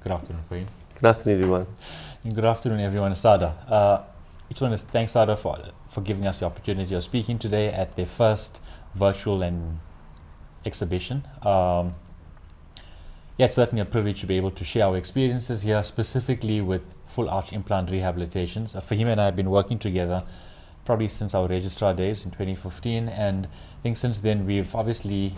Good afternoon, Queen. Good afternoon, everyone. Good afternoon, everyone. Sada. I just want to thank Sada for giving us the opportunity of speaking today at their first virtual and exhibition. It's certainly a privilege to be able to share our experiences here, specifically with full arch implant rehabilitations. Fahim and I have been working together probably since our registrar days in 2015, and I think since then we've obviously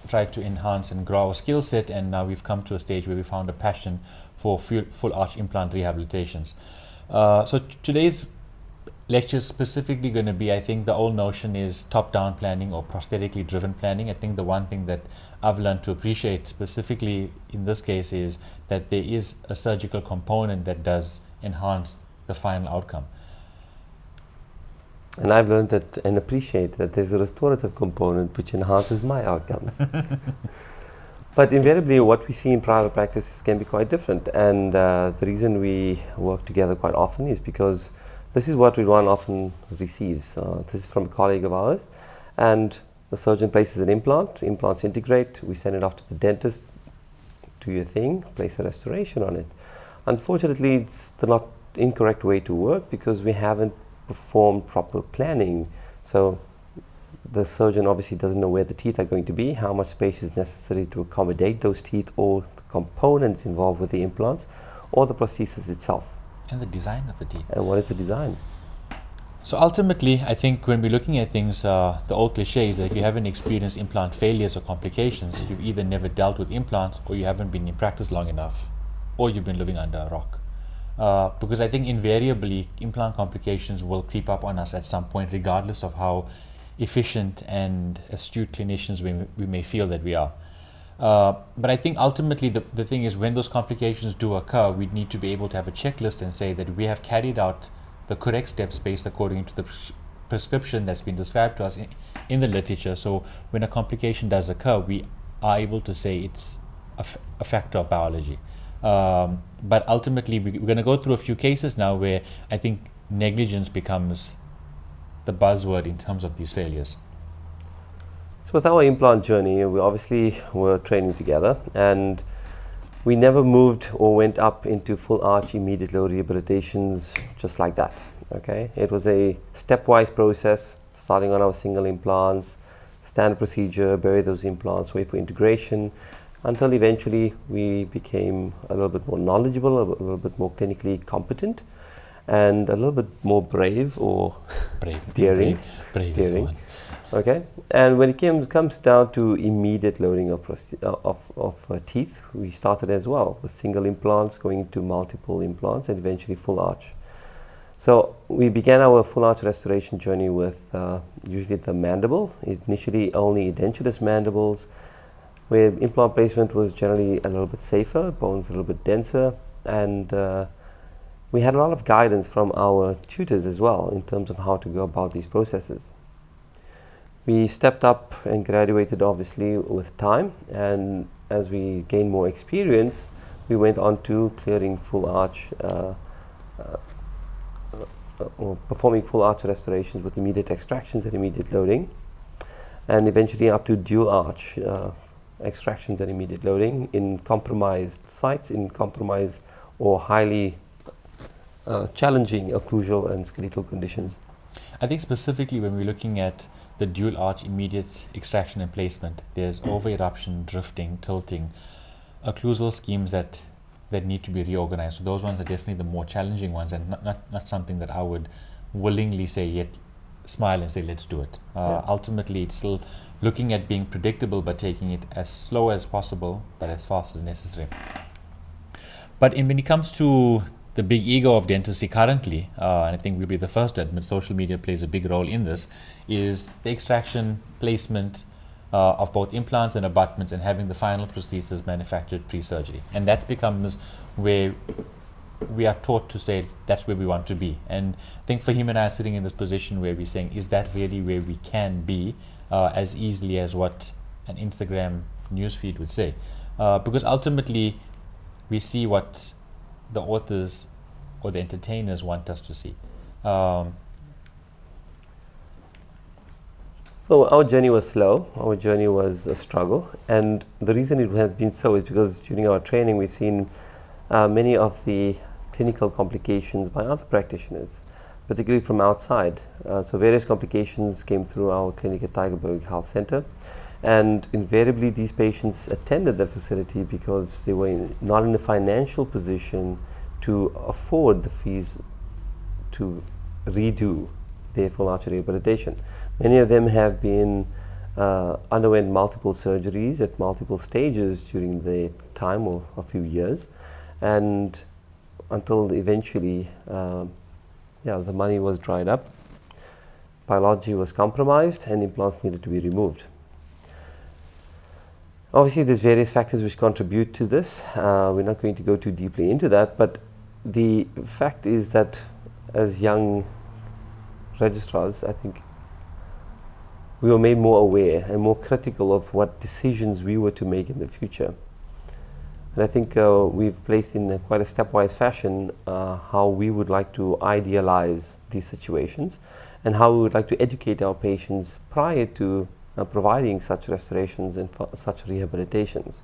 tried to enhance and grow our skill set, and now we've come to a stage where we found a passion for full arch implant rehabilitations. So today's lecture is specifically going to be, I think the old notion is top-down planning or prosthetically driven planning. I think the one thing that I've learned to appreciate specifically in this case is that there is a surgical component that does enhance the final outcome. And I've learned that and appreciate that there's a restorative component which enhances my outcomes. But invariably what we see in private practice can be quite different, and the reason we work together quite often is because this is what one often receives. This is from a colleague of ours, and the surgeon places an implant, implants integrate, we send it off to the dentist, do your thing, place a restoration on it. Unfortunately, it's the not incorrect way to work because we haven't performed proper planning. So the surgeon obviously doesn't know where the teeth are going to be, how much space is necessary to accommodate those teeth, or the components involved with the implants, or the prosthesis itself. And the design of the teeth. And what is the design? So ultimately, I think when we're looking at things, the old cliche is that if you haven't experienced implant failures or complications, you've either never dealt with implants, or you haven't been in practice long enough, or you've been living under a rock. Because I think invariably implant complications will creep up on us at some point, regardless of how efficient and astute clinicians we may feel that we are. But I think ultimately the thing is, when those complications do occur, we need to be able to have a checklist and say that we have carried out the correct steps based according to the prescription that's been described to us in the literature. So when a complication does occur, we are able to say it's a factor of biology. But ultimately we're going to go through a few cases now where I think negligence becomes the buzzword in terms of these failures. So with our implant journey, we obviously were training together, and we never moved or went up into full arch immediate load rehabilitations just like that. Okay, it was a stepwise process, starting on our single implants, standard procedure, bury those implants, wait for integration, until eventually we became a little bit more knowledgeable, a little bit more clinically competent, and a little bit more brave or daring. Brave. Okay, and when it comes down to immediate loading of teeth, we started as well with single implants going to multiple implants and eventually full arch. So we began our full arch restoration journey with usually the mandible, initially only edentulous mandibles, where implant placement was generally a little bit safer, bones a little bit denser, and we had a lot of guidance from our tutors as well in terms of how to go about these processes. We stepped up and graduated obviously with time, and as we gained more experience, we went on to clearing full arch or performing full arch restorations with immediate extractions and immediate loading, and eventually up to dual arch extractions and immediate loading in compromised sites, in compromised or highly challenging occlusal and skeletal conditions. I think specifically when we're looking at the dual arch immediate extraction and placement, there's over-eruption, drifting, tilting, occlusal schemes that need to be reorganized. So those ones are definitely the more challenging ones, and not something that I would willingly say, yet smile and say, let's do it. Ultimately, it's still looking at being predictable, but taking it as slow as possible, but as fast as necessary. But when it comes to the big ego of dentistry currently, and I think we'll be the first to admit social media plays a big role in this, is the extraction, placement of both implants and abutments, and having the final prosthesis manufactured pre-surgery. And that becomes where we are taught to say that's where we want to be. And I think Fahim and I are sitting in this position where we're saying, is that really where we can be as easily as what an Instagram newsfeed would say? Because ultimately we see what the authors or the entertainers want us to see. So our journey was slow, our journey was a struggle, and the reason it has been so is because during our training we've seen many of the clinical complications by other practitioners, particularly from outside. So various complications came through our clinic at Tygerberg Health Center, and invariably these patients attended the facility because they were not in a financial position to afford the fees to redo their full arch rehabilitation. Many of them have been underwent multiple surgeries at multiple stages during the time of a few years, and until eventually the money was dried up, biology was compromised, and implants needed to be removed. Obviously, there's various factors which contribute to this. We're not going to go too deeply into that, but the fact is that as young registrars, I think we were made more aware and more critical of what decisions we were to make in the future. And I think we've placed in quite a stepwise fashion how we would like to idealize these situations and how we would like to educate our patients prior to providing such restorations and such rehabilitations.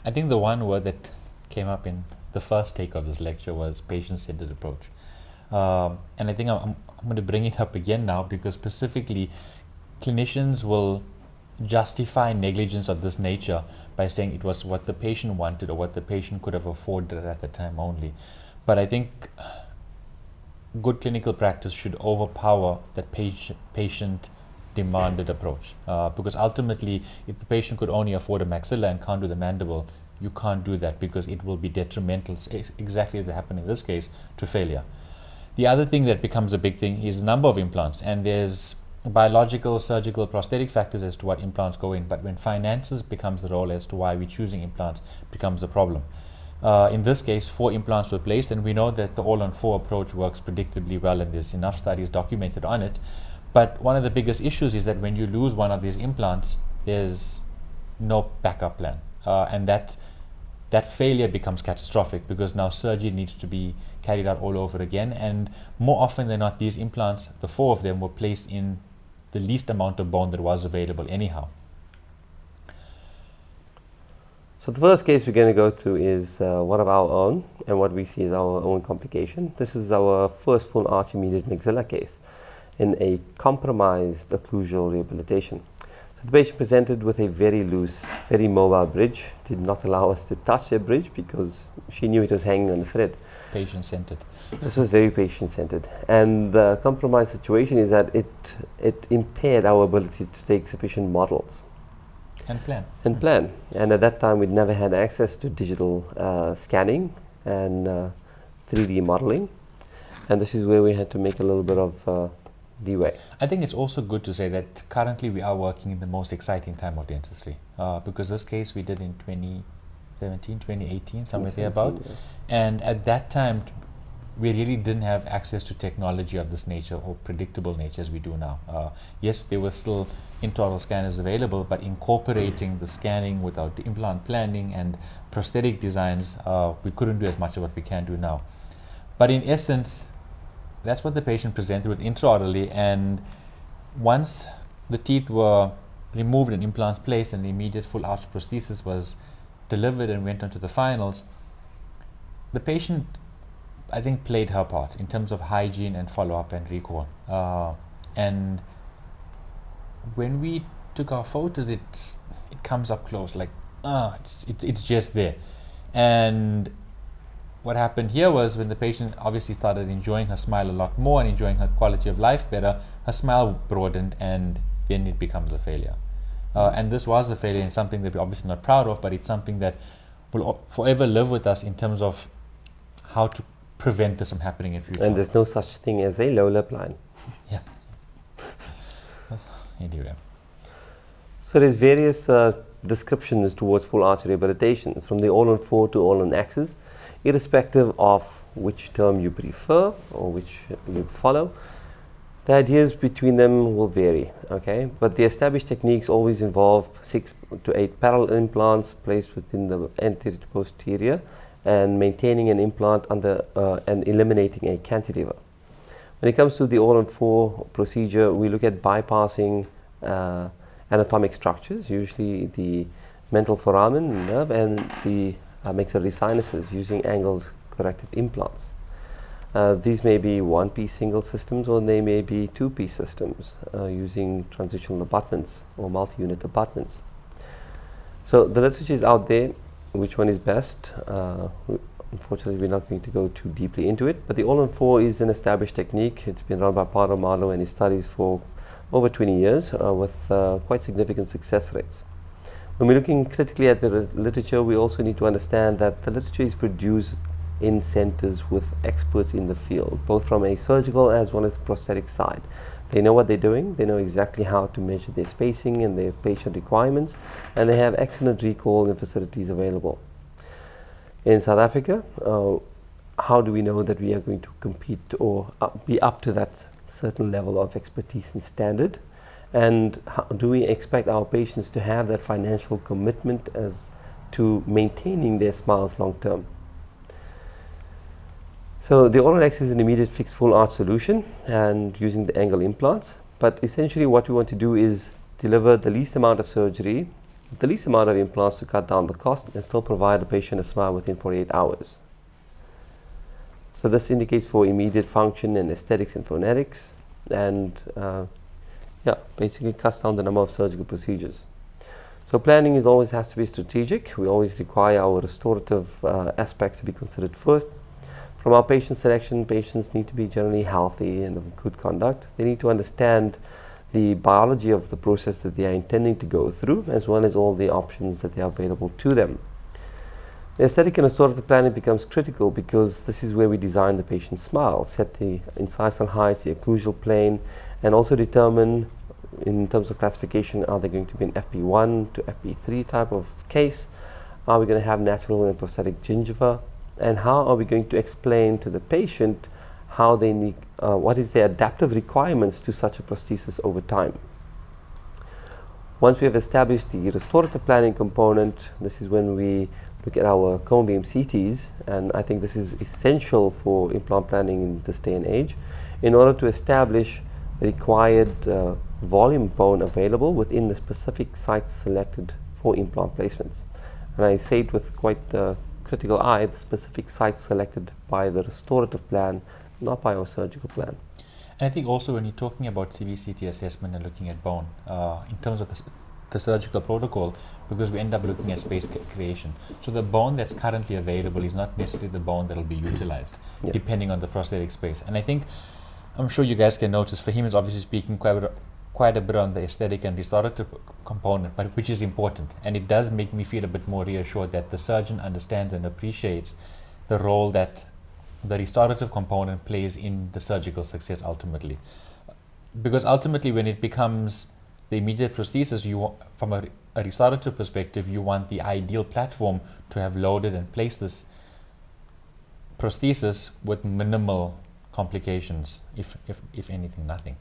I think the one word that came up in the first take of this lecture was patient-centered approach. And I think I'm going to bring it up again now, because specifically clinicians will justify negligence of this nature by saying it was what the patient wanted or what the patient could have afforded at the time only. But I think good clinical practice should overpower that patient demanded approach, because ultimately if the patient could only afford a maxilla and can't do the mandible, you can't do that because it will be detrimental, exactly as happened in this case, to failure. The other thing that becomes a big thing is the number of implants, and there's biological, surgical, prosthetic factors as to what implants go in, but when finances becomes the role as to why we're choosing implants becomes the problem. In this case, 4 implants were placed, and we know that the all-on-4 approach works predictably well, and there's enough studies documented on it. But one of the biggest issues is that when you lose one of these implants, there's no backup plan, and that failure becomes catastrophic, because now surgery needs to be carried out all over again. And more often than not, these implants, the 4 of them, were placed in the least amount of bone that was available anyhow. So the first case we're going to go through is one of our own, and what we see is our own complication. This is our first full arch immediate maxilla case in a compromised occlusal rehabilitation. So the patient presented with a very loose, very mobile bridge. Did not allow us to touch the bridge because she knew it was hanging on the thread. Patient-centered. This was very patient-centered, and the compromised situation is that it impaired our ability to take sufficient models and plan. And at that time, we'd never had access to digital scanning and 3D modeling, and this is where we had to make a little bit of leeway. I think it's also good to say that currently we are working in the most exciting time of dentistry, because this case we did in 2017, 2018, somewhere thereabout. Yeah. And at that time, we really didn't have access to technology of this nature or predictable nature as we do now. Yes, there were still intraoral scanners available, but incorporating the scanning without the implant planning and prosthetic designs, we couldn't do as much of what we can do now. But in essence, that's what the patient presented with intraorally, and once the teeth were removed and implants placed and the immediate full arch prosthesis was delivered and went on to the finals, the patient, I think, played her part in terms of hygiene and follow-up and recall. And when we took our photos, it comes up close, like, it's just there. And what happened here was, when the patient obviously started enjoying her smile a lot more and enjoying her quality of life better, her smile broadened, and then it becomes a failure. And this was a failure, and something that we're obviously not proud of, but it's something that will forever live with us in terms of how to prevent this from happening in future. And there's no such thing as a low lip line. Yeah. Anyway. So there's various descriptions towards full arch rehabilitation, from the all-on-4 to all-on-axis, irrespective of which term you prefer or which you follow. The ideas between them will vary, okay? But the established techniques always involve 6 to 8 parallel implants placed within the anterior to posterior, and maintaining an implant under and eliminating a cantilever. When it comes to the all-on-4 procedure, we look at bypassing anatomic structures, usually the mental foramen nerve and the maxillary sinuses using angled corrected implants. These may be one-piece single systems, or they may be two-piece systems using transitional abutments or multi-unit abutments. So the literature is out there. Which one is best? Unfortunately, we're not going to go too deeply into it, but the all-in-4 is an established technique. It's been run by Paulo Marlow and his studies for over 20 years with quite significant success rates. When we're looking critically at the literature, we also need to understand that the literature is produced in centers with experts in the field, both from a surgical as well as prosthetic side. They know what they're doing, they know exactly how to measure their spacing and their patient requirements, and they have excellent recall and facilities available. In South Africa, how do we know that we are going to compete or be up to that certain level of expertise and standard? And how do we expect our patients to have that financial commitment as to maintaining their smiles long term? So the All-on-X is an immediate fixed full arch solution and using the angle implants. But essentially what we want to do is deliver the least amount of surgery, the least amount of implants to cut down the cost and still provide the patient a smile within 48 hours. So this indicates for immediate function and aesthetics and phonetics, and basically cuts down the number of surgical procedures. So planning always has to be strategic. We always require our restorative aspects to be considered first. From our patient selection, patients need to be generally healthy and of good conduct. They need to understand the biology of the process that they are intending to go through, as well as all the options that are available to them. The aesthetic and restorative planning becomes critical because this is where we design the patient's smile, set the incisal heights, the occlusal plane, and also determine, in terms of classification, are they going to be an FP1 to FP3 type of case? Are we going to have natural and prosthetic gingiva? And how are we going to explain to the patient how they need, what is their adaptive requirements to such a prosthesis over time? Once we have established the restorative planning component, this is when we look at our cone beam CTs, and I think this is essential for implant planning in this day and age, in order to establish the required volume bone available within the specific sites selected for implant placements. And I say it with quite critical eye, the specific sites selected by the restorative plan, not by our surgical plan. And I think also when you're talking about CBCT assessment and looking at bone, in terms of the surgical protocol, because we end up looking at space creation. So the bone that's currently available is not necessarily the bone that will be utilized, depending on the prosthetic space. And I think, I'm sure you guys can notice, Fahim is obviously speaking quite a bit on the aesthetic and restorative component, but which is important. And it does make me feel a bit more reassured that the surgeon understands and appreciates the role that the restorative component plays in the surgical success ultimately. Because ultimately when it becomes the immediate prosthesis, from a restorative perspective, you want the ideal platform to have loaded and placed this prosthesis with minimal complications, if anything, nothing.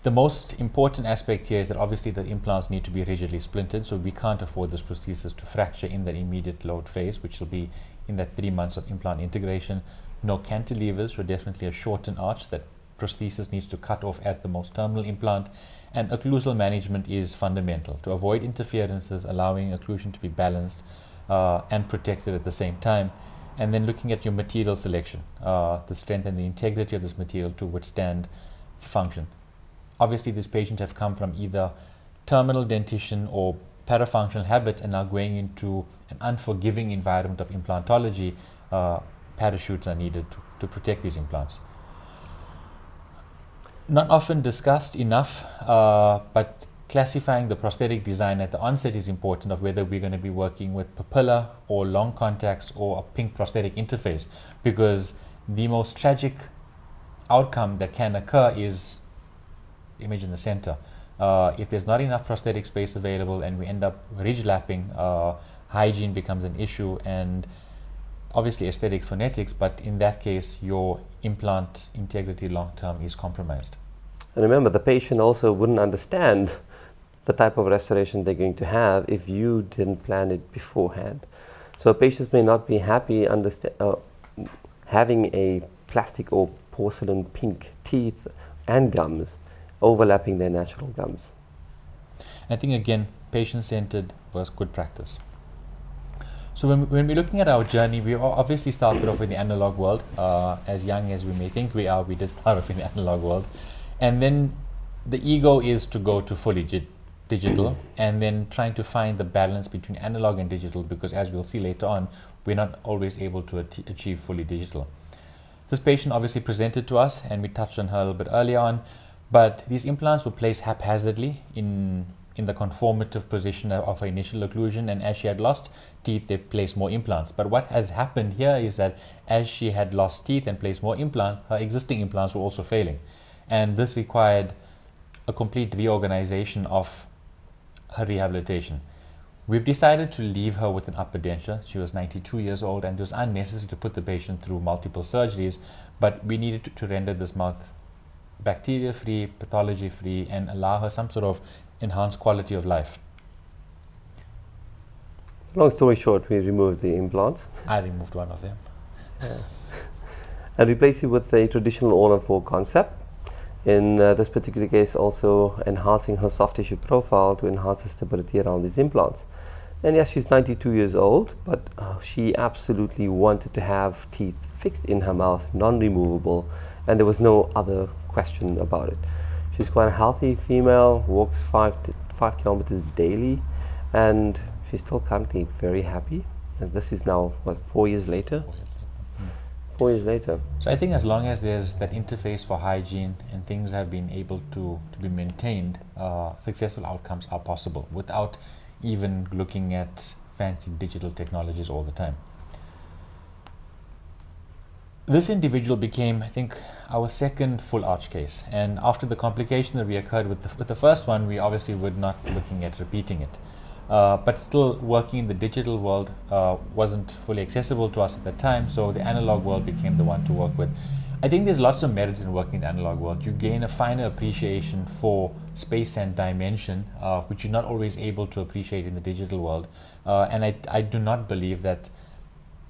The most important aspect here is that obviously the implants need to be rigidly splintered, so we can't afford this prosthesis to fracture in that immediate load phase, which will be in that 3 months of implant integration. No cantilevers, so definitely a shortened arch that prosthesis needs to cut off at the most terminal implant. And occlusal management is fundamental to avoid interferences, allowing occlusion to be balanced and protected at the same time. And then looking at your material selection, the strength and the integrity of this material to withstand function. Obviously, these patients have come from either terminal dentition or parafunctional habits and are going into an unforgiving environment of implantology. Parachutes are needed to protect these implants. Not often discussed enough, but classifying the prosthetic design at the onset is important, of whether we're going to be working with papilla or long contacts or a pink prosthetic interface, because the most tragic outcome that can occur is image in the center. If there's not enough prosthetic space available and we end up ridge lapping, hygiene becomes an issue, and obviously aesthetics, phonetics, but in that case your implant integrity long term is compromised. And remember, the patient also wouldn't understand the type of restoration they're going to have if you didn't plan it beforehand. So patients may not be happy having a plastic or porcelain pink teeth and gums overlapping their natural gums. I think again, patient-centered was good practice. So when we're looking at our journey, we obviously started off in the analog world. As young as we may think we are, we did start off in the analog world. And then the ego is to go to fully digital, and then trying to find the balance between analog and digital, because as we'll see later on, we're not always able to achieve fully digital. This patient obviously presented to us, and we touched on her a little bit earlier on, but these implants were placed haphazardly in the conformative position of her initial occlusion, and as she had lost teeth, they placed more implants. But what has happened here is that as she had lost teeth and placed more implants, her existing implants were also failing. And this required a complete reorganization of her rehabilitation. We've decided to leave her with an upper denture. She was 92 years old, and it was unnecessary to put the patient through multiple surgeries, but we needed to render this mouth bacteria-free, pathology-free, and allow her some sort of enhanced quality of life. Long story short, we removed the implants. I removed one of them. And replaced it with a traditional all-on-4 concept. In this particular case, also enhancing her soft tissue profile to enhance the stability around these implants. And yes, she's 92 years old, but she absolutely wanted to have teeth fixed in her mouth, non-removable, and there was no other question about it. She's quite a healthy female, walks 5 kilometers daily, and she's still currently very happy. And this is now, what, 4 years later? 4 years later. So I think as long as there's that interface for hygiene and things have been able to be maintained, successful outcomes are possible without even looking at fancy digital technologies all the time. This individual became, I think, our second full arch case, and after the complication that reoccurred with the first one, we obviously were not looking at repeating it. But still, working in the digital world wasn't fully accessible to us at the time, so the analog world became the one to work with. I think there's lots of merits in working in the analog world. You gain a finer appreciation for space and dimension, which you're not always able to appreciate in the digital world. And I do not believe that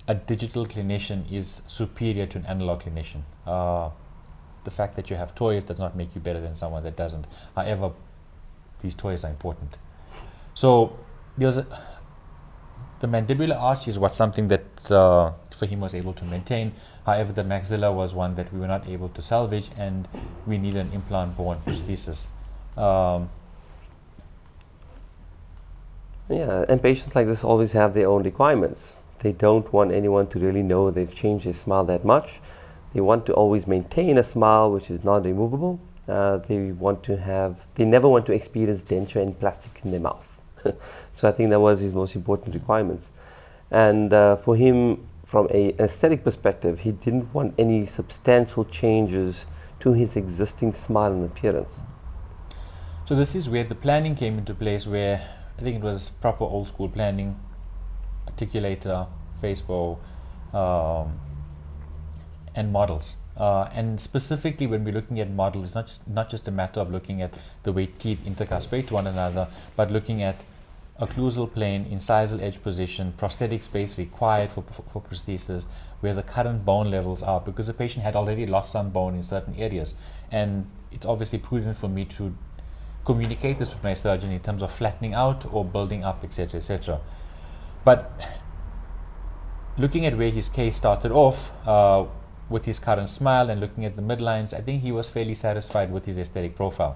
a digital clinician is superior to an analog clinician. The fact that you have toys does not make you better than someone that doesn't. However, these toys are important. So the mandibular arch is something that Fahim was able to maintain. However, the maxilla was one that we were not able to salvage, and we need an implant-borne prosthesis. Yeah, and patients like this always have their own requirements. They don't want anyone to really know they've changed their smile that much. They want to always maintain a smile which is non-removable. They never want to experience denture and plastic in their mouth. So I think that was his most important requirements. And for him, from an aesthetic perspective, he didn't want any substantial changes to his existing smile and appearance. So this is where the planning came into place, where I think it was proper old school planning, articulator, face bow, and models. And specifically when we're looking at models, it's not just a matter of looking at the way teeth intercuspate to one another, but looking at occlusal plane, incisal edge position, prosthetic space required for prosthesis, where the current bone levels are, because the patient had already lost some bone in certain areas. And it's obviously prudent for me to communicate this with my surgeon in terms of flattening out or building up, etc., etc. But looking at where his case started off, with his current smile and looking at the midlines, I think he was fairly satisfied with his aesthetic profile.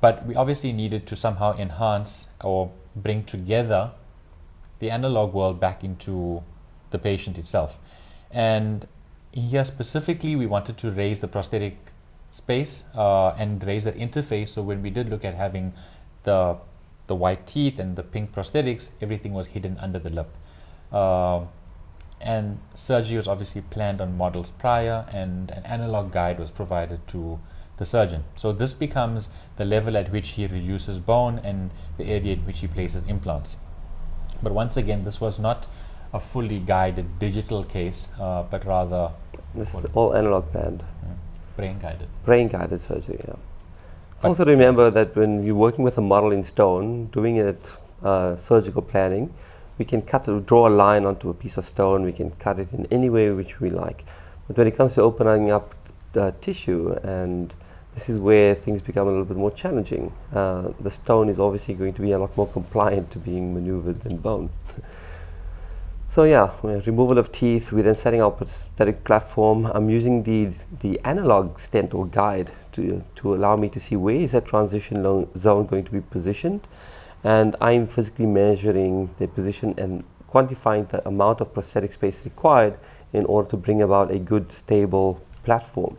But we obviously needed to somehow enhance or bring together the analog world back into the patient itself. And here specifically, we wanted to raise the prosthetic space and raise that interface. So when we did look at having the white teeth and the pink prosthetics, everything was hidden under the lip. And surgery was obviously planned on models prior, and an analog guide was provided to the surgeon. So this becomes the level at which he reduces bone and the area in which he places implants. But once again, this was not a fully guided digital case, but rather this is all analog planned. Brain guided. Brain guided surgery, yeah. Also remember that when you're working with a model in stone, doing it surgical planning, we can draw a line onto a piece of stone, we can cut it in any way which we like. But when it comes to opening up tissue, and this is where things become a little bit more challenging. The stone is obviously going to be a lot more compliant to being maneuvered than bone. So yeah, removal of teeth, we then setting up a prosthetic platform. I'm using the analog stent or guide to allow me to see where is that transition zone going to be positioned, and I'm physically measuring the position and quantifying the amount of prosthetic space required in order to bring about a good stable platform.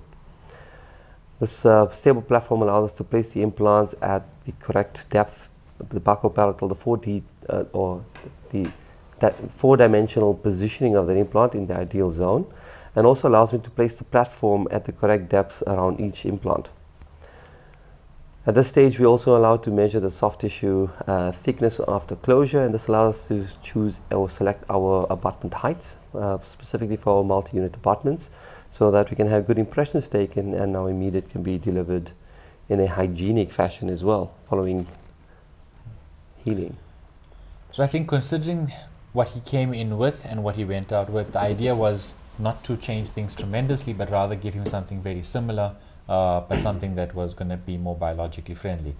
This stable platform allows us to place the implants at the correct depth, the buccal-palatal, the 4D or the four-dimensional positioning of the implant in the ideal zone, and also allows me to place the platform at the correct depth around each implant. At this stage, we also allow to measure the soft tissue thickness after closure, and this allows us to choose or select our abutment heights, specifically for our multi-unit abutments, so that we can have good impressions taken and our immediate can be delivered in a hygienic fashion as well, following healing. So I think considering what he came in with and what he went out with, the idea was not to change things tremendously, but rather give him something very similar, but something that was going to be more biologically friendly.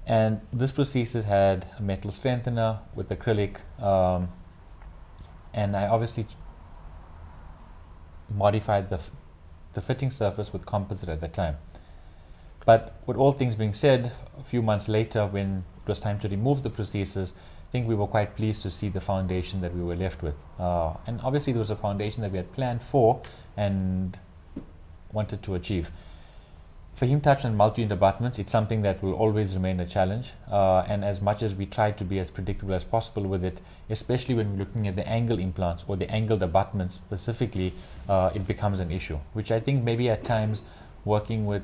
And this prosthesis had a metal strengthener with acrylic, and I obviously modified the fitting surface with composite at the time. But with all things being said, a few months later, when it was time to remove the prosthesis, I think we were quite pleased to see the foundation that we were left with. And obviously there was a foundation that we had planned for and wanted to achieve. For him touched on multi-unit abutments, it's something that will always remain a challenge. And as much as we try to be as predictable as possible with it, especially when we're looking at the angle implants or the angled abutments specifically, it becomes an issue, which I think maybe at times working with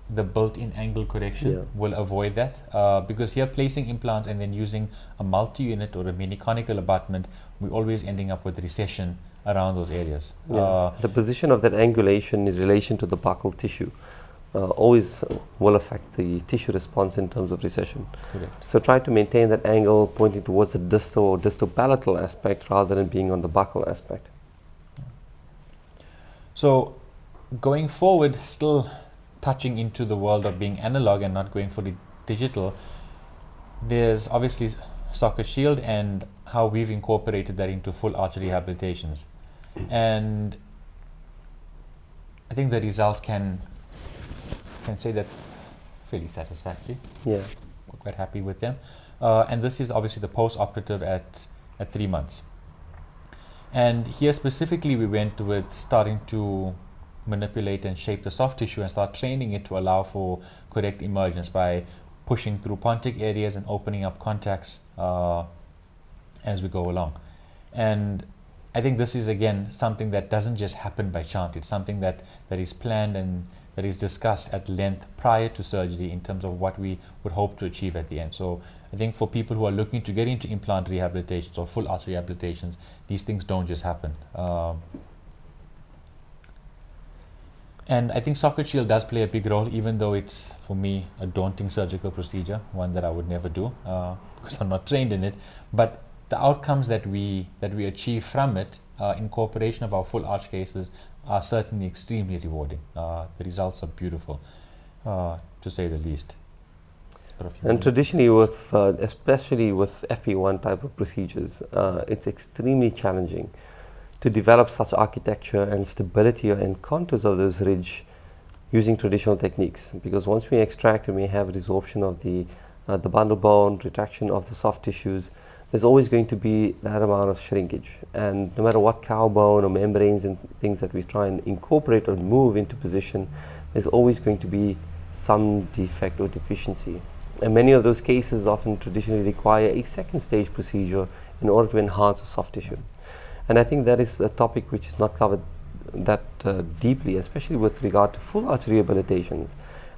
the built-in angle correction will avoid that, because here placing implants and then using a multi-unit or a mini conical abutment, we're always ending up with recession around those areas. The position of that angulation in relation to the buccal tissue always will affect the tissue response in terms of recession. Correct. So try to maintain that angle pointing towards the distal or distal palatal aspect rather than being on the buccal aspect. So going forward, still touching into the world of being analog and not going for the digital, there's obviously socket shield and how we've incorporated that into full arch rehabilitations. And I think the results can say that fairly satisfactory. Yeah. We're quite happy with them. And this is obviously the post-operative at 3 months. And here specifically we went with starting to manipulate and shape the soft tissue and start training it to allow for correct emergence by pushing through pontic areas and opening up contacts as we go along. And I think this is again something that doesn't just happen by chance. It's something that is planned and that is discussed at length prior to surgery in terms of what we would hope to achieve at the end. So I think for people who are looking to get into implant rehabilitations or full arch rehabilitations, these things don't just happen. And I think socket shield does play a big role, even though it's, for me, a daunting surgical procedure, one that I would never do because I'm not trained in it. But the outcomes that we achieve from it, incorporation of our full arch cases, are certainly extremely rewarding. The results are beautiful, to say the least. And traditionally, with especially with FP1 type of procedures, it's extremely challenging to develop such architecture and stability and contours of those ridge using traditional techniques. Because once we extract and we have resorption of the bundle bone, retraction of the soft tissues, there's always going to be that amount of shrinkage. And no matter what cow bone or membranes and things that we try and incorporate or move into position, there's always going to be some defect or deficiency. And many of those cases often traditionally require a second stage procedure in order to enhance the soft tissue. And I think that is a topic which is not covered that deeply, especially with regard to full arch rehabilitations.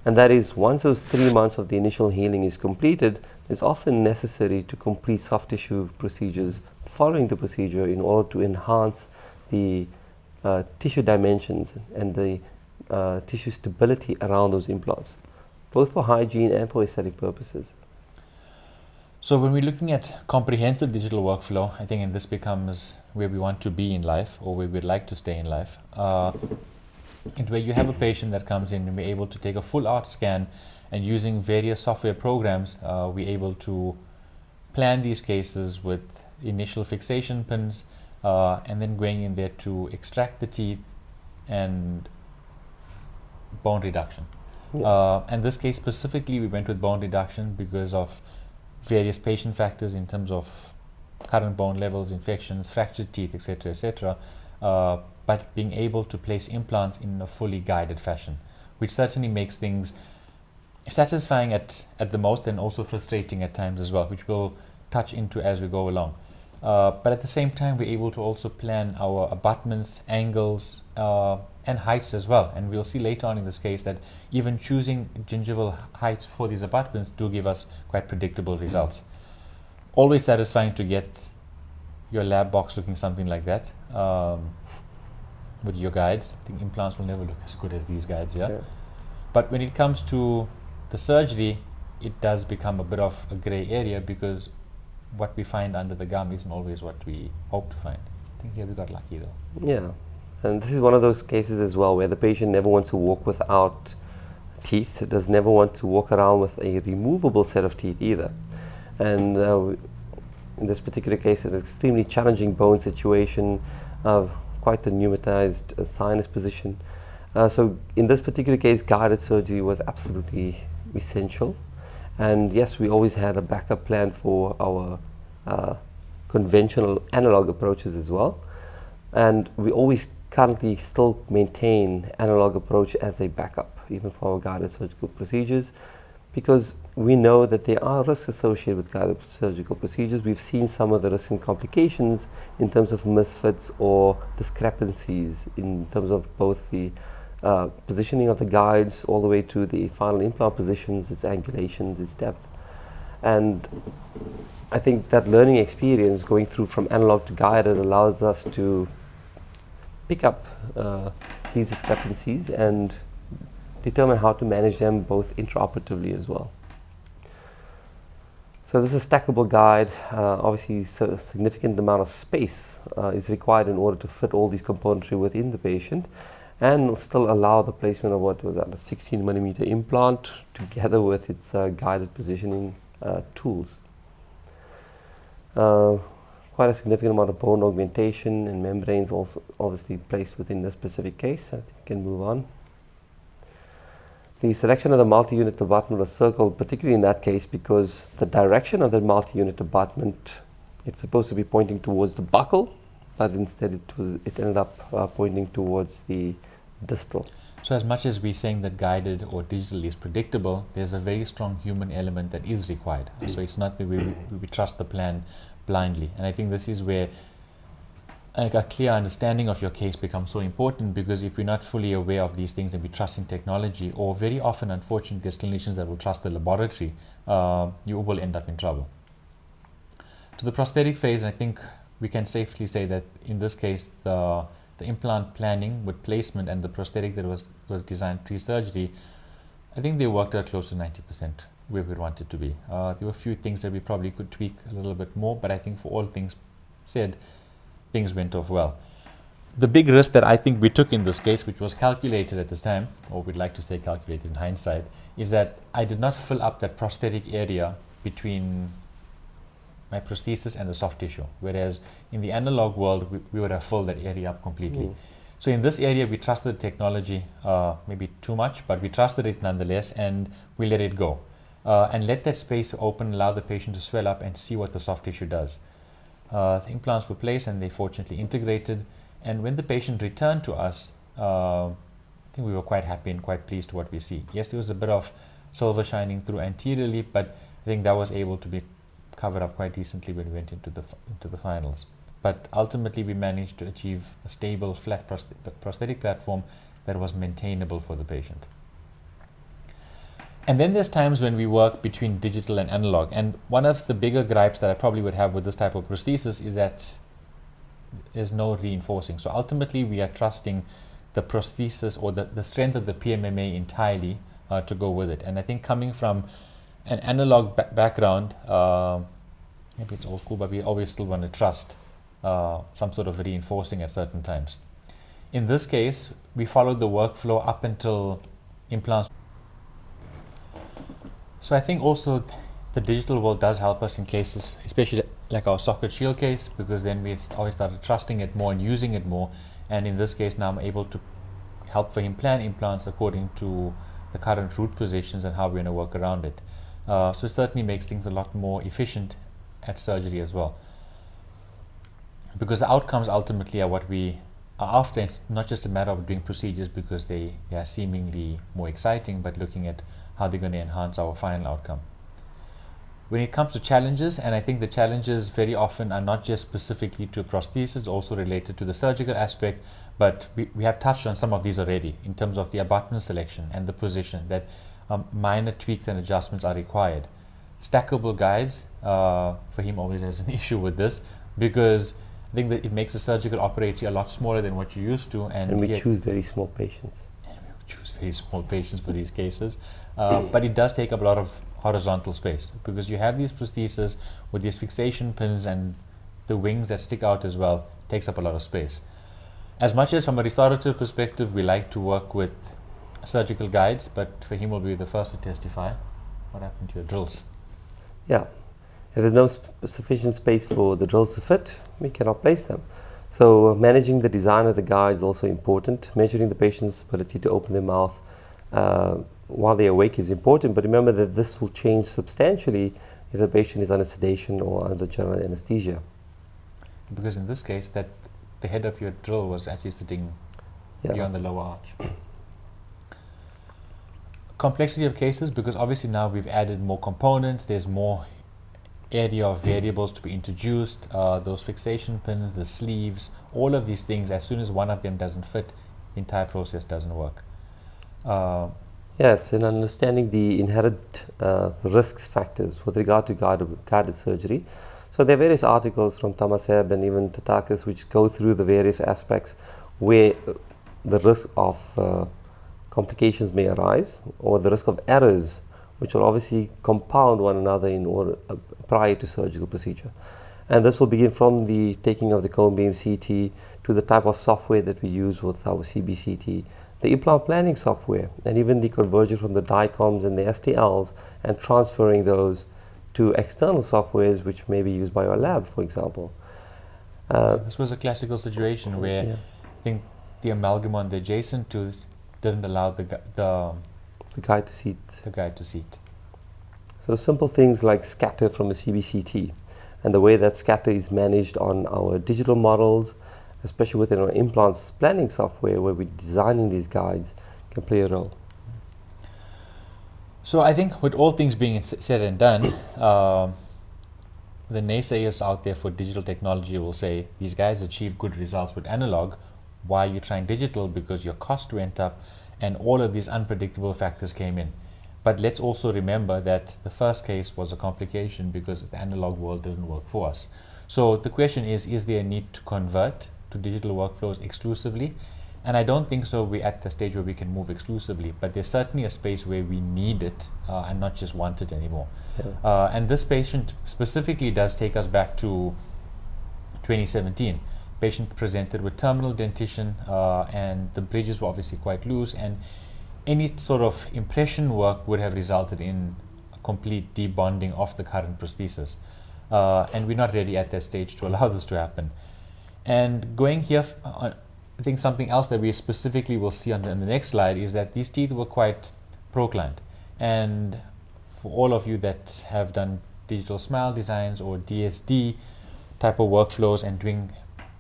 And that is, once those 3 months of the initial healing is completed, it's often necessary to complete soft tissue procedures following the procedure in order to enhance the tissue dimensions and the tissue stability around those implants, both for hygiene and for aesthetic purposes. So when we're looking at comprehensive digital workflow, I think, and this becomes where we want to be in life, or where we'd like to stay in life, and where you have a patient that comes in and we're able to take a full arch scan, and using various software programs, we're able to plan these cases with initial fixation pins, and then going in there to extract the teeth and bone reduction. In this case specifically, we went with bone reduction because of various patient factors in terms of current bone levels, infections, fractured teeth, etc., etc. But being able to place implants in a fully guided fashion, which certainly makes things satisfying at the most and also frustrating at times as well, which we'll touch into as we go along. But at the same time, we're able to also plan our abutments, angles, and heights as well. And we'll see later on in this case that even choosing gingival heights for these abutments do give us quite predictable results. Always satisfying to get your lab box looking something like that with your guides. I think implants will never look as good as these guides, yeah? But when it comes to the surgery, it does become a bit of a gray area because what we find under the gum isn't always what we hope to find. I think here we got lucky though. Yeah, and this is one of those cases as well where the patient never wants to walk without teeth, does never want to walk around with a removable set of teeth either. And in this particular case, it's an extremely challenging bone situation, quite a pneumatized sinus position. So in this particular case, guided surgery was absolutely essential. And yes, we always had a backup plan for our conventional analog approaches as well. And we always currently still maintain analog approach as a backup, even for our guided surgical procedures, because we know that there are risks associated with guided surgical procedures. We've seen some of the risks and complications in terms of misfits or discrepancies in terms of both the positioning of the guides all the way to the final implant positions, its angulations, its depth. And I think that learning experience going through from analog to guided allows us to pick up these discrepancies and determine how to manage them both intraoperatively as well. So this is a stackable guide. Obviously, so a significant amount of space is required in order to fit all these componentry within the patient, and still allow the placement of what was that, a 16mm implant together with its guided positioning tools. Quite a significant amount of bone augmentation and membranes also obviously placed within this specific case. I think we can move on. The selection of the multi-unit abutment was circled, particularly in that case, because the direction of the multi-unit abutment, it's supposed to be pointing towards the buccal, but instead it ended up pointing towards the distal. So as much as we're saying that guided or digital is predictable, there's a very strong human element that is required. So it's not that we trust the plan blindly. And I think this is where a clear understanding of your case becomes so important, because if we're not fully aware of these things and we trust in technology, or very often, unfortunately, there's clinicians that will trust the laboratory, you will end up in trouble. To the prosthetic phase, I think we can safely say that in this case, the implant planning with placement and the prosthetic that was designed pre-surgery, I think they worked out close to 90% where we wanted to be. There were a few things that we probably could tweak a little bit more, but I think for all things said, things went off well. The big risk that I think we took in this case, which was calculated at this time, or we'd like to say calculated in hindsight, is that I did not fill up that prosthetic area between my prosthesis and the soft tissue, whereas in the analog world, we would have filled that area up completely. So in this area, we trusted the technology, maybe too much, but we trusted it nonetheless, and we let it go. And let that space open, allow the patient to swell up and see what the soft tissue does. The implants were placed and they fortunately integrated. And when the patient returned to us, I think we were quite happy and quite pleased to what we see. Yes, there was a bit of silver shining through anteriorly, but I think that was able to be covered up quite decently when we went into the finals. But ultimately, we managed to achieve a stable, flat prosthetic platform that was maintainable for the patient. And then there's times when we work between digital and analog. And one of the bigger gripes that I probably would have with this type of prosthesis is that there's no reinforcing. So ultimately, we are trusting the prosthesis or the strength of the PMMA entirely to go with it. And I think coming from an analog background, maybe it's old school, but we always still want to trust some sort of reinforcing at certain times. In this case, we followed the workflow up until implants. So I think also the digital world does help us in cases, especially like our socket shield case, because then we always started trusting it more and using it more. And in this case, now I'm able to help for him plan implants according to the current root positions and how we're going to work around it. So it certainly makes things a lot more efficient at surgery as well. Because the outcomes ultimately are what we are after. It's not just a matter of doing procedures because they are seemingly more exciting, but looking at how they're going to enhance our final outcome. When it comes to challenges, and I think the challenges very often are not just specifically to prosthesis, also related to the surgical aspect, but we have touched on some of these already in terms of the abutment selection and the position, that minor tweaks and adjustments are required. Stackable guides, for him always has an issue with this, because I think that it makes the surgical operator a lot smaller than what you're used to. And we choose very small patients. And we choose very small patients for these cases. But it does take up a lot of horizontal space, because you have these prostheses with these fixation pins and the wings that stick out as well. Takes up a lot of space. As much as from a restorative perspective we like to work with surgical guides, but for him will be the first to testify. What happened to your drills? Yeah, if there's no sufficient space for the drills to fit, we cannot place them. So managing the design of the guide is also important. Measuring the patient's ability to open their mouth while they're awake is important, but remember that this will change substantially if the patient is under sedation or under general anesthesia. Because in this case, that the head of your drill was actually sitting beyond the lower arch. Complexity of cases, because obviously now we've added more components, there's more area of variables to be introduced, those fixation pins, the sleeves, all of these things, as soon as one of them doesn't fit, the entire process doesn't work. Yes, and understanding the inherent risks factors with regard to guided surgery. So there are various articles from Tamaseb and even Tatakis which go through the various aspects where the risk of complications may arise, or the risk of errors, which will obviously compound one another in order prior to surgical procedure. And this will begin from the taking of the cone beam CT to the type of software that we use with our CBCT, the implant planning software, and even the conversion from the DICOMs and the STLs and transferring those to external softwares which may be used by our lab, for example. This was a classical situation where I think the amalgam on the adjacent tooth didn't allow the guide to seat. The guide to seat. So simple things like scatter from a CBCT and the way that scatter is managed on our digital models, especially within our implants planning software where we're designing these guides, can play a role. So I think with all things being said and done, the naysayers out there for digital technology will say, these guys achieve good results with analog, why are you trying digital? Because your cost went up and all of these unpredictable factors came in. But let's also remember that the first case was a complication because the analog world didn't work for us. So the question is there a need to convert to digital workflows exclusively? And I don't think so. We're at the stage where we can move exclusively, but there's certainly a space where we need it and not just want it anymore. And this patient specifically does take us back to 2017. Patient presented with terminal dentition and the bridges were obviously quite loose, and any sort of impression work would have resulted in a complete debonding of the current prosthesis. And we're not ready at that stage to allow this to happen. And going here, I think something else that we specifically will see on the next slide is that these teeth were quite proclined. And for all of you that have done digital smile designs or DSD type of workflows and doing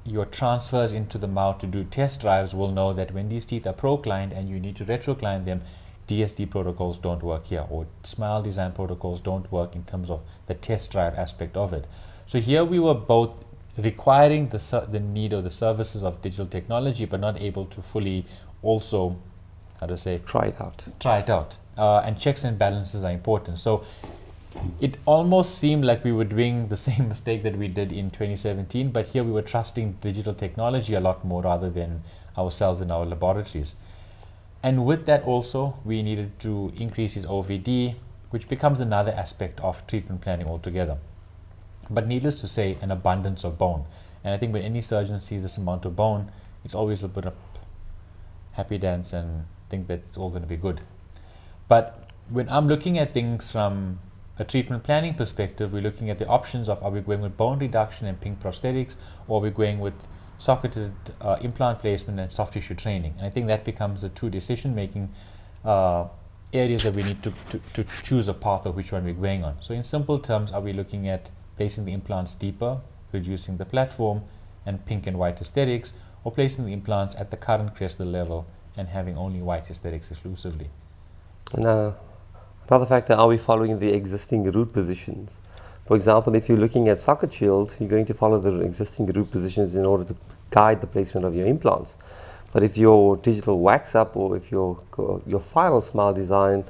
your transfers into the mouth to do test drives will know that when these teeth are proclined and you need to retrocline them, DSD protocols don't work here, or smile design protocols don't work in terms of the test drive aspect of it. So here we were both requiring the need or the services of digital technology, but not able to fully also, try it out. And checks and balances are important. So it almost seemed like we were doing the same mistake that we did in 2017, but here we were trusting digital technology a lot more rather than ourselves in our laboratories. And with that also, we needed to increase his OVD, which becomes another aspect of treatment planning altogether. But needless to say, an abundance of bone. And I think when any surgeon sees this amount of bone, it's always a bit of happy dance and think that it's all going to be good. But when I'm looking at things from a treatment planning perspective, we're looking at the options of, are we going with bone reduction and pink prosthetics, or are we going with socketed implant placement and soft tissue training? And I think that becomes the two decision-making areas that we need to choose a path of which one we're going on. So in simple terms, are we looking at placing the implants deeper, reducing the platform, and pink and white aesthetics, or placing the implants at the current crestal level and having only white aesthetics exclusively? And another factor, are we following the existing root positions? For example, if you're looking at socket shield, you're going to follow the existing root positions in order to guide the placement of your implants. But if your digital wax up, or if your final smile design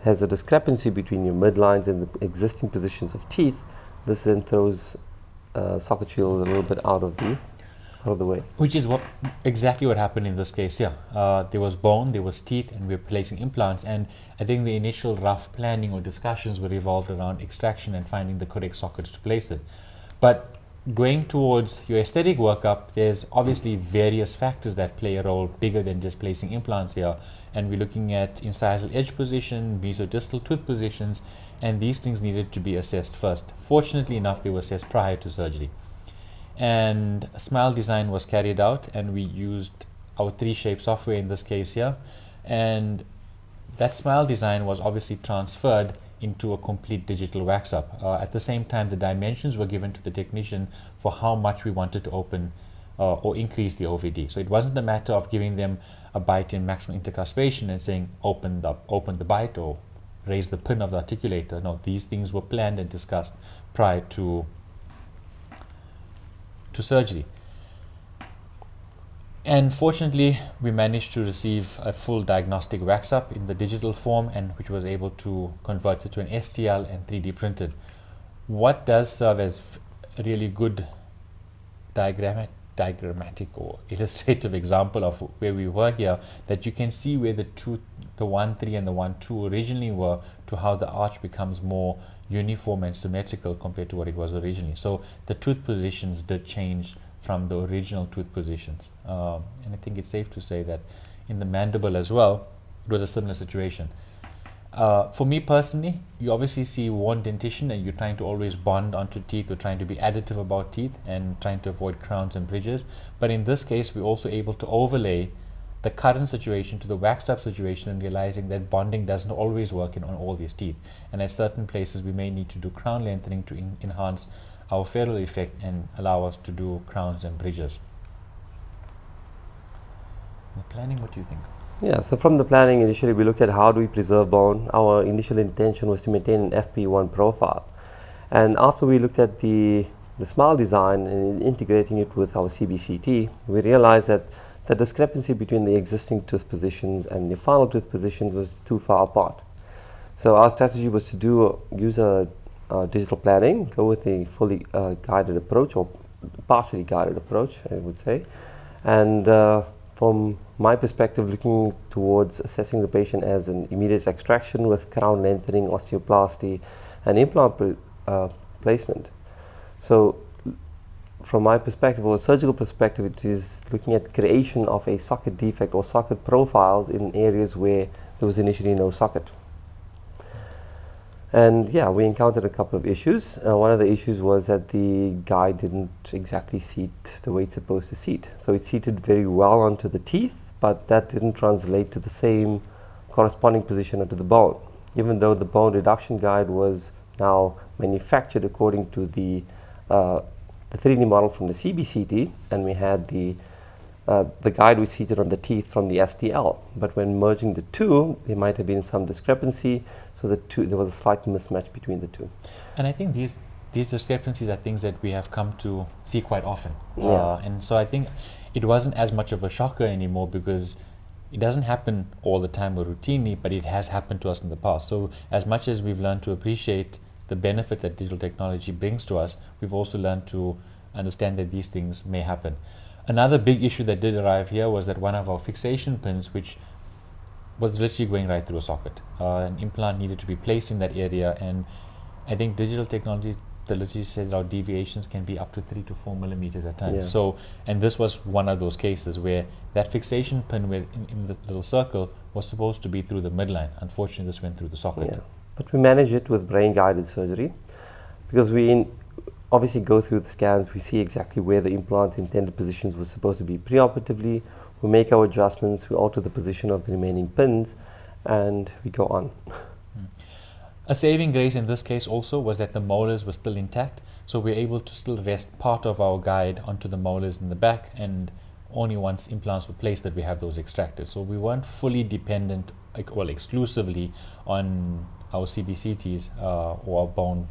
has a discrepancy between your midlines and the existing positions of teeth, this then throws socket shield a little bit out of the way. Which is exactly what happened in this case here. There was bone, there was teeth, and we were placing implants. And I think the initial rough planning or discussions were revolved around extraction and finding the correct sockets to place it. But going towards your aesthetic workup, there's obviously various factors that play a role bigger than just placing implants here. And we're looking at incisal edge position, mesodistal tooth positions, and these things needed to be assessed first. Fortunately enough, they were assessed prior to surgery. And a smile design was carried out, and we used our 3Shape software in this case here, and that smile design was obviously transferred into a complete digital wax up. At the same time, the dimensions were given to the technician for how much we wanted to open or increase the OVD. So it wasn't a matter of giving them a bite in maximum intercuspation and saying open the bite or raise the pin of the articulator. No, these things were planned and discussed prior to surgery. And fortunately, we managed to receive a full diagnostic wax up in the digital form, and which was able to convert it to an STL and 3D printed. What does serve as a really good diagrammatic or illustrative example of where we were here, that you can see where the 1-3 and the 1-2 originally were, to how the arch becomes more uniform and symmetrical compared to what it was originally. So the tooth positions did change from the original tooth positions. And I think it's safe to say that in the mandible as well, it was a similar situation. For me personally, you obviously see worn dentition and you're trying to always bond onto teeth, or trying to be additive about teeth and trying to avoid crowns and bridges. But in this case, we're also able to overlay the current situation to the waxed up situation, and realizing that bonding doesn't always work on all these teeth. And at certain places, we may need to do crown lengthening to enhance our ferrule effect and allow us to do crowns and bridges. The planning, what do you think? Yeah, so from the planning, initially we looked at how do we preserve bone. Our initial intention was to maintain an FP1 profile. And after we looked at the smile design and integrating it with our CBCT, we realized that the discrepancy between the existing tooth positions and the final tooth positions was too far apart. So our strategy was to use a digital planning, go with a fully guided approach, or partially guided approach, I would say. And from my perspective, looking towards assessing the patient as an immediate extraction with crown lengthening, osteoplasty, and implant placement. So from my perspective, or a surgical perspective, it is looking at creation of a socket defect or socket profiles in areas where there was initially no socket. And yeah, we encountered a couple of issues. One of the issues was that the guide didn't exactly seat the way it's supposed to seat. So it seated very well onto the teeth, but that didn't translate to the same corresponding position onto the bone. Even though the bone reduction guide was now manufactured according to the 3D model from the CBCT, and we had the guide was seated on the teeth from the STL. But when merging the two, there might have been some discrepancy, so there was a slight mismatch between the two. And I think these discrepancies are things that we have come to see quite often. Yeah. And so I think it wasn't as much of a shocker anymore, because it doesn't happen all the time or routinely, but it has happened to us in the past. So as much as we've learned to appreciate the benefit that digital technology brings to us, we've also learned to understand that these things may happen. Another big issue that did arrive here was that one of our fixation pins, which was literally going right through a socket, an implant needed to be placed in that area, and I think digital technology, the literature says our deviations can be up to 3 to 4 millimeters at times. Yeah. So, and this was one of those cases where that fixation pin in the little circle was supposed to be through the midline. Unfortunately, this went through the socket. Yeah. But we manage it with brain-guided surgery because we obviously go through the scans, we see exactly where the implant's intended positions were supposed to be preoperatively, we make our adjustments, we alter the position of the remaining pins, and we go on. A saving grace in this case also was that the molars were still intact, so we're able to still rest part of our guide onto the molars in the back, and only once implants were placed that we have those extracted. So we weren't fully dependent, well, exclusively on our CBCTs or our bone.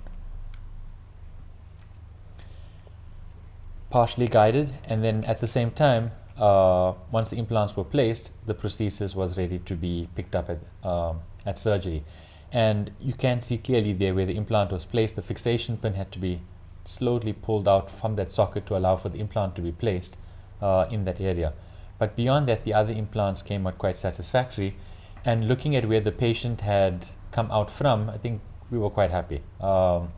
Partially guided, and then at the same time, once the implants were placed, the prosthesis was ready to be picked up at surgery. And you can see clearly there where the implant was placed, the fixation pin had to be slowly pulled out from that socket to allow for the implant to be placed in that area. But beyond that, the other implants came out quite satisfactory. And looking at where the patient had come out from, I think we were quite happy, or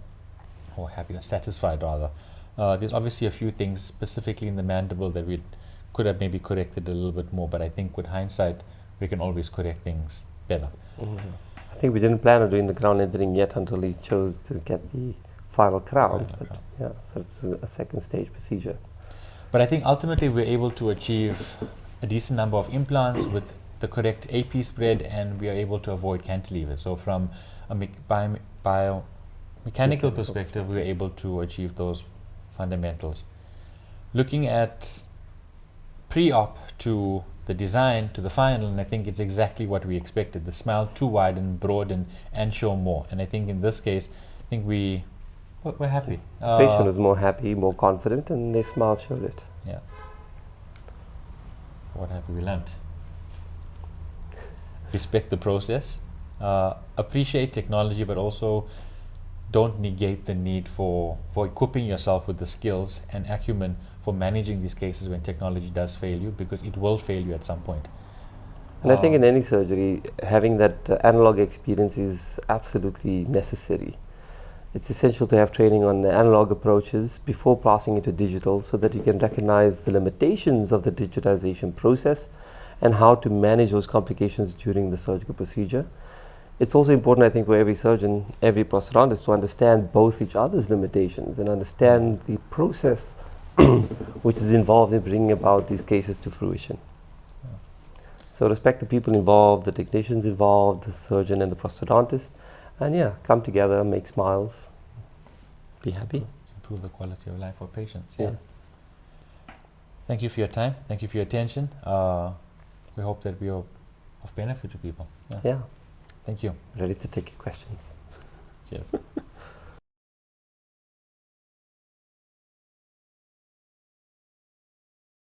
satisfied rather. There's obviously a few things specifically in the mandible that we could have maybe corrected a little bit more, but I think with hindsight, we can always correct things better. Mm-hmm. I think we didn't plan on doing the crown entering yet until he chose to get the final crowns, but yeah, so it's a second stage procedure. But I think ultimately we're able to achieve a decent number of implants with the correct AP spread, and we are able to avoid cantilever. So from a biomechanical perspective, we were able to achieve those fundamentals. Looking at pre-op to the design to the final, and I think it's exactly what we expected. The smile to widen, broaden, and show more. And I think in this case, I think we're happy. The patient was more happy, more confident, and their smile showed it. Yeah. What have we learned? Respect the process, appreciate technology, but also don't negate the need for equipping yourself with the skills and acumen for managing these cases when technology does fail you, because it will fail you at some point. And I think in any surgery, having that analog experience is absolutely necessary. It's essential to have training on the analog approaches before passing into digital, so that you can recognize the limitations of the digitization process and how to manage those complications during the surgical procedure. It's also important, I think, for every surgeon, every prosthodontist, to understand both each other's limitations and understand the process which is involved in bringing about these cases to fruition. Yeah. So respect the people involved, the technicians involved, the surgeon and the prosthodontist, and yeah, come together, make smiles, be happy. Improve the quality of life for patients. Yeah. Thank you for your time. Thank you for your attention. We hope that we are of benefit to people. Yeah. Thank you. Ready to take your questions. Cheers.